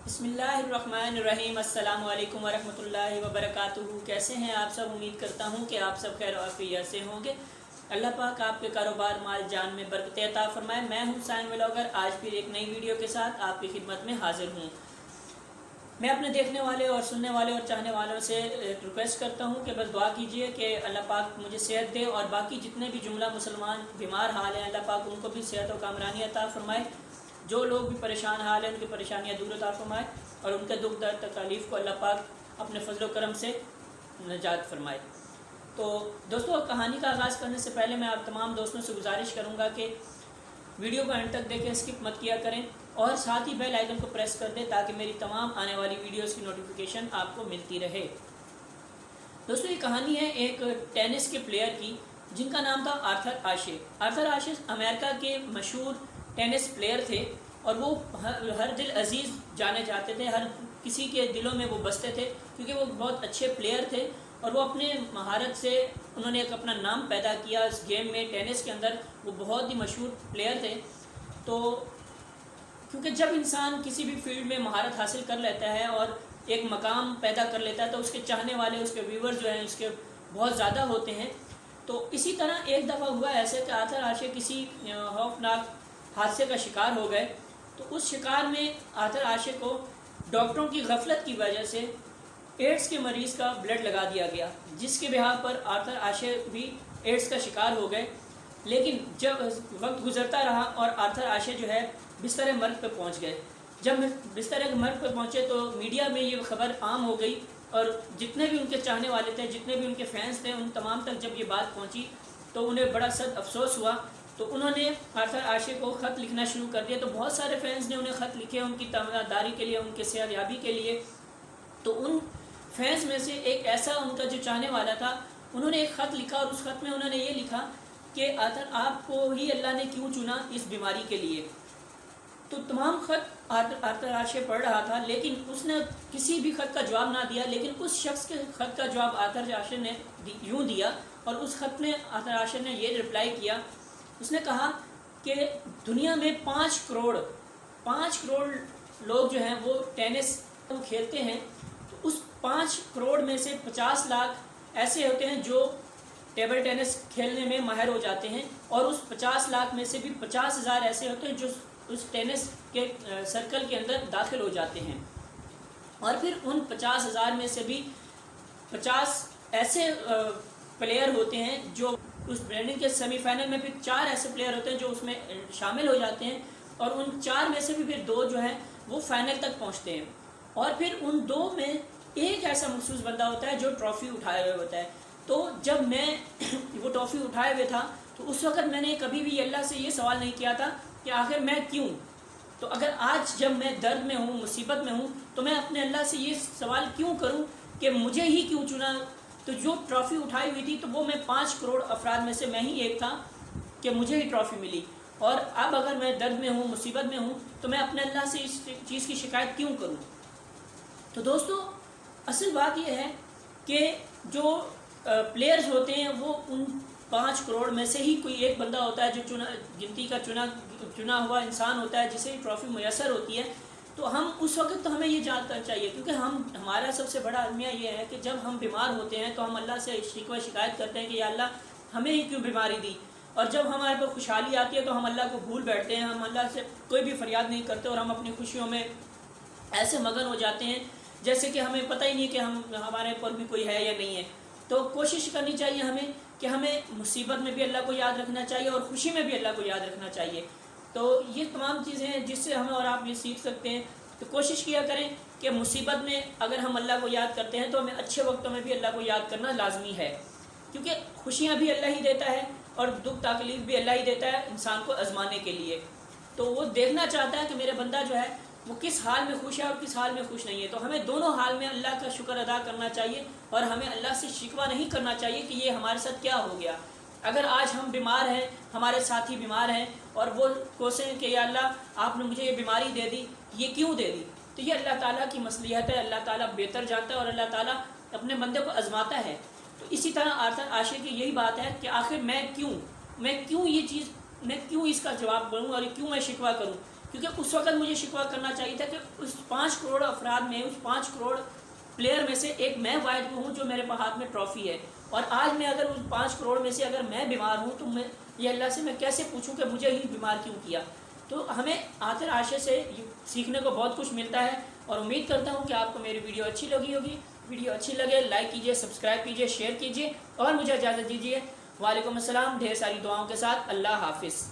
بسم اللہ الرحمن الرحیم۔ السلام علیکم ورحمۃ اللہ وبرکاتہ۔ کیسے ہیں آپ سب؟ امید کرتا ہوں کہ آپ سب خیر و عافیت سے ہوں گے۔ اللہ پاک آپ کے کاروبار مال جان میں برکت عطا فرمائے۔ میں ہوں سائن ولاگر، آج پھر ایک نئی ویڈیو کے ساتھ آپ کی خدمت میں حاضر ہوں۔ میں اپنے دیکھنے والے اور سننے والے اور چاہنے والوں سے ریکویسٹ کرتا ہوں کہ بس دعا کیجئے کہ اللہ پاک مجھے صحت دے، اور باقی جتنے بھی جملہ مسلمان بیمار حال ہیں اللہ پاک ان کو بھی صحت و کامرانی عطا فرمائے۔ جو لوگ بھی پریشان حال ہیں ان کی پریشانیاں دور عطا فرمائے، اور ان کے دکھ درد تکالیف کو اللہ پاک اپنے فضل و کرم سے نجات فرمائے۔ تو دوستو، کہانی کا آغاز کرنے سے پہلے میں آپ تمام دوستوں سے گزارش کروں گا کہ ویڈیو کو اینڈ تک دیکھیں، اسکپ مت کیا کریں، اور ساتھ ہی بیل آئیکن کو پریس کر دیں تاکہ میری تمام آنے والی ویڈیوز کی نوٹیفیکیشن آپ کو ملتی رہے۔ دوستو، یہ کہانی ہے ایک ٹینس کے پلیئر کی جن کا نام تھا آرتھر آشے۔ آرتھر آشے امریکہ کے مشہور ٹینس پلیئر تھے، اور وہ ہر دل عزیز جانے جاتے تھے، ہر کسی کے دلوں میں وہ بستے تھے، کیونکہ وہ بہت اچھے پلیئر تھے، اور وہ اپنے مہارت سے انہوں نے ایک اپنا نام پیدا کیا اس گیم میں، ٹینس کے اندر وہ بہت ہی مشہور پلیئر تھے۔ تو کیونکہ جب انسان کسی بھی فیلڈ میں مہارت حاصل کر لیتا ہے اور ایک مقام پیدا کر لیتا ہے تو اس کے چاہنے والے، اس کے ویورز جو ہیں اس کے بہت زیادہ ہوتے ہیں۔ تو اسی طرح ایک دفعہ ہوا ایسے کہ آرتھر آشے کسی خوفناک حادثے کا شکار ہو گئے۔ تو اس شکار میں آرتھر آشے کو ڈاکٹروں کی غفلت کی وجہ سے ایڈز کے مریض کا بلڈ لگا دیا گیا، جس کے بہا پر آرتھر آشے بھی ایڈز کا شکار ہو گئے۔ لیکن جب وقت گزرتا رہا اور آرتھر آشے جو ہے بستر مرگ پہ پہنچ گئے، جب بستر مرگ پہ پہنچے تو میڈیا میں یہ خبر عام ہو گئی، اور جتنے بھی ان کے چاہنے والے تھے، جتنے بھی ان کے فینس تھے، ان تمام تک جب یہ بات پہنچی تو انہیں بڑا سخت افسوس ہوا۔ تو انہوں نے آرتھر آشے کو خط لکھنا شروع کر دیا۔ تو بہت سارے فینس نے انہیں خط لکھے ان کی تمناداری کے لیے، ان کے صحت یابی کے لیے۔ تو ان فینس میں سے ایک ایسا ان کا جو چاہنے والا تھا، انہوں نے ایک خط لکھا، اور اس خط میں انہوں نے یہ لکھا کہ آرتھر، آپ کو ہی اللہ نے کیوں چنا اس بیماری کے لیے۔ تو تمام خط آرتھر آشے پڑھ رہا تھا، لیکن اس نے کسی بھی خط کا جواب نہ دیا، لیکن اس شخص کے خط کا جواب آرتھر آشے نے یوں دیا، اور اس خط میں آرتھر آشے نے یہ رپلائی کیا۔ اس نے کہا کہ دنیا میں 5 کروڑ لوگ جو ہیں وہ ٹینس کھیلتے ہیں، تو اس 5 کروڑ میں سے 50 لاکھ ایسے ہوتے ہیں جو ٹیبل ٹینس کھیلنے میں ماہر ہو جاتے ہیں، اور اس 50 لاکھ میں سے بھی 50,000 ایسے ہوتے ہیں جو اس ٹینس کے سرکل کے اندر داخل ہو جاتے ہیں، اور پھر ان 50,000 میں سے بھی 50 ایسے پلیئر ہوتے ہیں جو اس برینڈنگ کے سیمی فائنل میں، پھر 4 ایسے پلیئر ہوتے ہیں جو اس میں شامل ہو جاتے ہیں، اور ان 4 میں سے بھی پھر 2 جو ہیں وہ فائنل تک پہنچتے ہیں، اور پھر ان 2 میں ایک ایسا مخصوص بندہ ہوتا ہے جو ٹرافی اٹھائے ہوئے ہوتا ہے۔ تو جب میں وہ ٹرافی اٹھائے ہوئے تھا تو اس وقت میں نے کبھی بھی اللہ سے یہ سوال نہیں کیا تھا کہ آخر میں کیوں۔ تو اگر آج جب میں درد میں ہوں، مصیبت میں ہوں، تو میں اپنے اللہ سے یہ سوال کیوں کروں کہ مجھے ہی کیوں چنا۔ تو جو ٹرافی اٹھائی ہوئی تھی تو وہ میں 5 کروڑ افراد میں سے میں ہی ایک تھا کہ مجھے ہی ٹرافی ملی، اور اب اگر میں درد میں ہوں، مصیبت میں ہوں، تو میں اپنے اللہ سے اس چیز کی شکایت کیوں کروں۔ تو دوستو، اصل بات یہ ہے کہ جو پلیئرز ہوتے ہیں وہ ان 5 کروڑ میں سے ہی کوئی ایک بندہ ہوتا ہے جو گنتی کا چنا ہوا انسان ہوتا ہے جسے ٹرافی میسر ہوتی ہے۔ تو ہم اس وقت تو ہمیں یہ جاننا چاہیے، کیونکہ ہمارا سب سے بڑا المیہ یہ ہے کہ جب ہم بیمار ہوتے ہیں تو ہم اللہ سے شکوہ شکایت کرتے ہیں کہ یا اللہ ہمیں ہی کیوں بیماری دی، اور جب ہمارے پاس خوشحالی آتی ہے تو ہم اللہ کو بھول بیٹھتے ہیں، ہم اللہ سے کوئی بھی فریاد نہیں کرتے، اور ہم اپنی خوشیوں میں ایسے مگن ہو جاتے ہیں جیسے کہ ہمیں پتہ ہی نہیں کہ ہمارے اوپر بھی کوئی ہے یا نہیں ہے۔ تو کوشش کرنی چاہیے ہمیں کہ ہمیں مصیبت میں بھی اللہ کو یاد رکھنا چاہیے، اور خوشی میں بھی اللہ کو یاد رکھنا چاہیے۔ تو یہ تمام چیزیں ہیں جس سے ہمیں اور آپ یہ سیکھ سکتے ہیں۔ تو کوشش کیا کریں کہ مصیبت میں اگر ہم اللہ کو یاد کرتے ہیں تو ہمیں اچھے وقتوں میں بھی اللہ کو یاد کرنا لازمی ہے، کیونکہ خوشیاں بھی اللہ ہی دیتا ہے اور دکھ تکلیف بھی اللہ ہی دیتا ہے انسان کو آزمانے کے لیے۔ تو وہ دیکھنا چاہتا ہے کہ میرے بندہ جو ہے وہ کس حال میں خوش ہے اور کس حال میں خوش نہیں ہے۔ تو ہمیں دونوں حال میں اللہ کا شکر ادا کرنا چاہیے، اور ہمیں اللہ سے شکوہ نہیں کرنا چاہیے کہ یہ ہمارے ساتھ کیا ہو گیا۔ اگر آج ہم بیمار ہیں، ہمارے ساتھی بیمار ہیں، اور وہ کوسیں کہ یا اللہ آپ نے مجھے یہ بیماری دے دی، یہ کیوں دے دی، تو یہ اللہ تعالیٰ کی مصلحت ہے، اللہ تعالیٰ بہتر جانتا ہے، اور اللہ تعالیٰ اپنے بندے کو آزماتا ہے۔ تو اسی طرح آرتھر آشے کی یہی بات ہے کہ آخر میں کیوں اس کا جواب دوں اور کیوں میں شکوہ کروں، کیونکہ اس وقت مجھے شکوہ کرنا چاہیے تھا کہ اس 5 کروڑ افراد میں، اس 5 کروڑ پلیئر میں سے ایک میں واحد ہوں جو میرے ہاتھ میں ٹرافی ہے، اور آج میں اگر اس 5 کروڑ میں سے اگر میں بیمار ہوں تو میں یہ اللہ سے میں کیسے پوچھوں کہ مجھے ہی بیمار کیوں کیا؟ تو ہمیں آخر عاشر سے سیکھنے کو بہت کچھ ملتا ہے، اور امید کرتا ہوں کہ آپ کو میری ویڈیو اچھی لگی ہوگی۔ ویڈیو اچھی لگے لائک کیجئے، سبسکرائب کیجئے، شیئر کیجئے، اور مجھے اجازت دیجئے۔ وعلیکم السلام، ڈھیر ساری دعاؤں کے ساتھ، اللہ حافظ۔